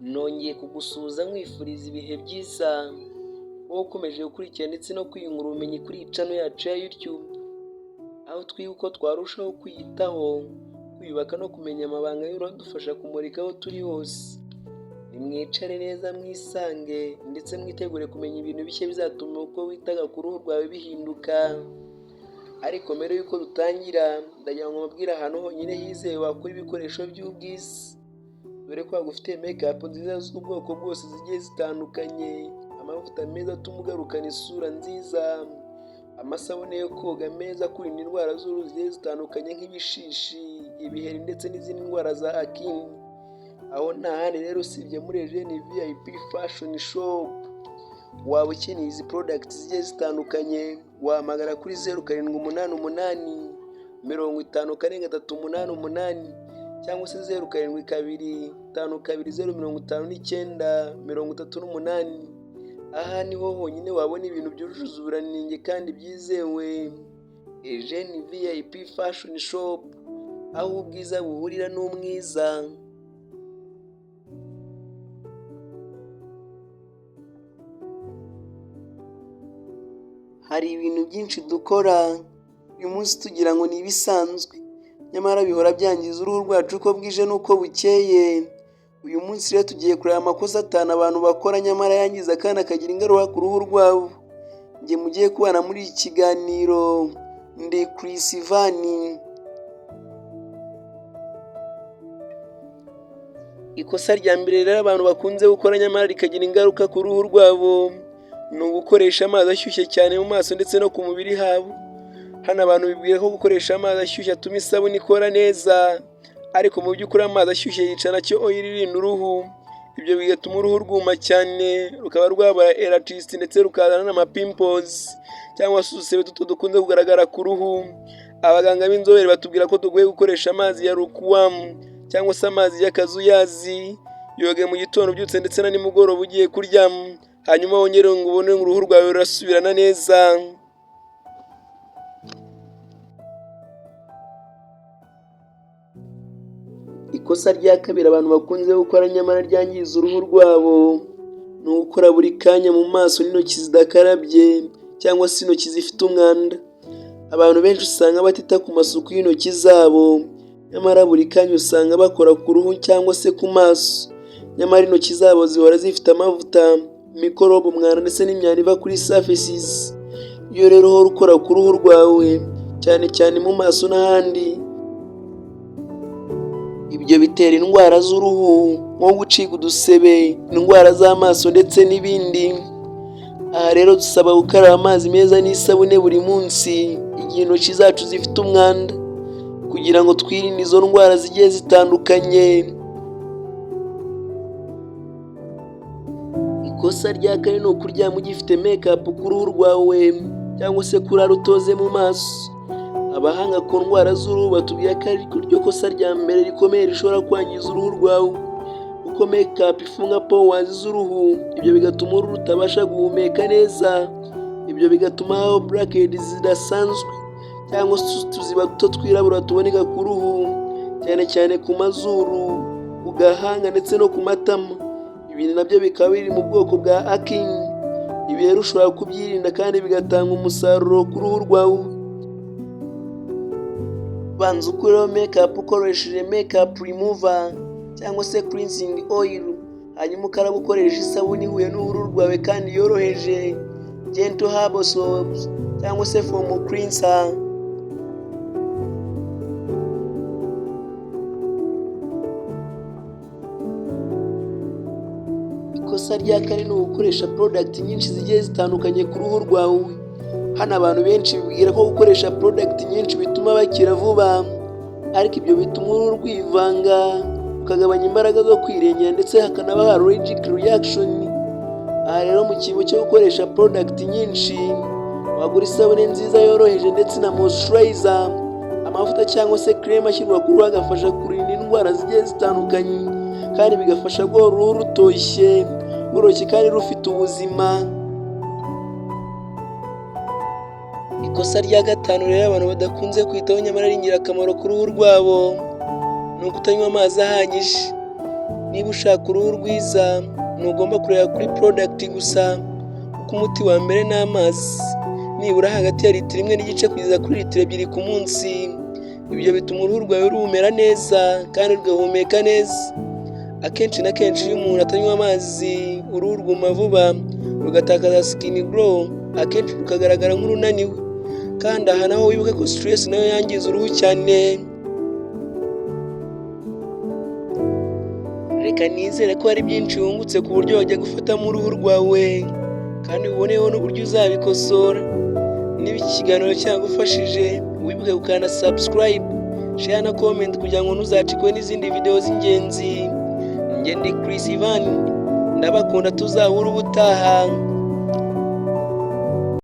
Nongeye kugusuhuza nkwifuriza ibihe byiza, wowe ukomeje gukurikira ndetse no kwiyungura ubumenyi kuri iyi channel yacu ya YouTube, aho twiga uko twarushaho kwiyitaho, kwiyubaka no kumenya amabanga y'uradufasha kumurika aho turi hose. Nimwicare neza mwisange ndetse mwitegure kumenya ibintu bishya bizatuma uko witaga ku ruhu rwawe bihinduka. Ariko mbere y'uko dutangira, ndagira ngo mbabwire ahantu honyine hizewe wakura ibikoresho by'ubwiza. Dore ko bagufitiye make-up nziza z'ubwoko bwose zigiye zitandukanye, amavuta meza atuma ugarukana isura nziza, amasabune yo koga meza kurinda indwara z'uruhu zigiye zitandukanye nk'ibishishi, ibiheri ndetse n'izindi ndwara za acne. Aho nta handi rero usibye muri Eugene VIP Fashion Shop. Waba ukeneye izi products zigiye zitandukanye, wahamagara kuri 0788 54388 cyangwa se 072252055938. Aha niho honyine wabona ibintu byujuje ubuziranenge kandi byizewe. Eugene VIP Fashion Shop, aho ubwiza buhurira n'umwiza. Hari ibintu byinshi dukora uyu munsi tugira ngo ni ibisanzwe, nyamara bihora byangiza uruhu rwacu uko bwije n'uko bukeye. Uyu munsi rero tugiye kureba amakosa 5 abantu bakora nyamara yangiza kandi akagira ingaruka ku ruhu rwabo. Njye mugiye kubana muri iki kiganiro ndi Chris Van. Ikosa rya mbere rero abantu bakunze gukora nyamara rikagira ingaruka ku ruhu rwabo ni ugukoresha amazi ashyushye cyane mu maso ndetse no ku mubiri habo. Hano abantu bibwira ko gukoresha amazi ashyushye atuma isabune ikora neza, ariko mu by'ukuri amazi ashyushye yica nacyo oil irinda uruhu. Ibyo bigatuma uruhu rwuma cyane, rukaba rwabara elasticity ndetse rukazana n'amapimples cyangwa se udusebe duto dukunze kugaragara ku ruhu. Abaganga b'inzobere batubwira ko tugomba gukoresha amazi ya lukewarm cyangwa se amazi y'akazuyazi. Yoge mu gitondo ubyutse ndetse na nimugoroba ugiye kuryama, hanyuma wongere ngo ubone uruhu rwawe rurasubirana neza. Ikosa rya kabiri abantu bakunze gukora nyamara ryangiza uruhu rwabo ni ugukora buri kanya mu maso n'intoki zidakarabye cyangwa se intoki zifite umwanda. Abantu benshi usanga batita ku masuku y'intoki zabo, nyamara buri kanya usanga bakora ku ruhu cyangwa se ku maso, nyamara intoki zabo zihora zifite amavuta, mikorobe, umwanda ndetse n'imyanda iva kuri surfaces. Iyo rero uhora ukora ku ruhu rwawe cyane cyane mu maso n'ahandi, ibyo bitera indwara z'uruhu nko gucika udusebe, indwara z'amaso ndetse n'ibindi. Aha rero dusaba gukaraba amazi meza n'isabune buri munsi igihe intoki zacu zifite umwanda, kugira ngo twirinde izo ndwara zigiye zitandukanye. Ikosa rya kane ni ukuryama ugifite make-up ku ruhu rwawe cyangwa se kurara utoze mu maso. Abahanga ku ndwara z'uruhu batubwira ko ari ryo kosa rya mbere rikomeye rishobora kwangiza uruhu rwawe, kuko make-up ifunga pores z'uruhu, ibyo bigatuma uruhu rutabasha guhumeka neza. Ibyo bigatuma habaho blackheads zidasanzwe cyangwa se utuziba duto twirabura tuboneka ku ruhu, cyane cyane ku mazuru, ku gahanga ndetse no ku matama. Ibi nabyo bikaba biri mu bwoko bwa acne. Ibi rero ushobora kubyirinda kandi bigatanga umusaruro ku ruhu rwawe. Banza ukureho make-up ukoresheje make-up remover cyangwa se cleansing oil, hanyuma ukaraba ukoresha isabune ihuye n'uruhu rwawe kandi yoroheje, gentle herbal soaps cyangwa se foam cleanser. Ikosa rya kane ni ugukoresha product nyinshi zigiye zitandukanye ku ruhu rwawe. Hano abantu benshi bibwira ko gukoresha product nyinshi bituma bakira vuba, ariko ibyo bituma uruhu rwivanga, ukagabanya imbaraga zo kwirengera ndetse hakanaba allergic reaction. Aha rero mu kigo cyo gukoresha product nyinshi, wagura isabune nziza yoroheje ndetse na moisturizer, amavuta cyangwa se creme ashyirwa ku ruhu agafasha kurinda indwara zigiye zitandukanye, kandi bigafasha guhora uruhu rutoshye, rworoshye kandi rufite ubuzima. Ikosa rya gatanu rero abantu badakunze kwitaho nyamara ari ingirakamaro ku ruhu rwabo ni ukutanywa amazi ahagije. Niba ushaka uruhu rwiza ntugomba kureba kuri product gusa, kuko umuti wa mbere ni amazi, nibura hagati ya litiro imwe n'igice kugeza kuri litiro ebyiri ku munsi. Ibyo bituma uruhu rwawe rumera neza kandi rugahumeka neza. Akenshi na kenshi iyo umuntu atanywa amazi uruhu rwuma vuba, rugatakaza skin glow, akenshi rukagaragara nk'urunaniwe. Kandi aha naho wibuke ko stress nayo yangiza uruhu cyane. Reka nizere ko hari byinshi wungutse ku buryo wajya gufatamo uruhu rwawe kandi uboneyeho n'uburyo uzabikosora. Niba iki kiganiro cyagufashije wibuke gukanda subscribe, share na comment kugira ngo ntuzacikwe n'izindi video z'ingenzi. Njye ndi Chris Ivan, ndabakunda, tuzahura ubutaha.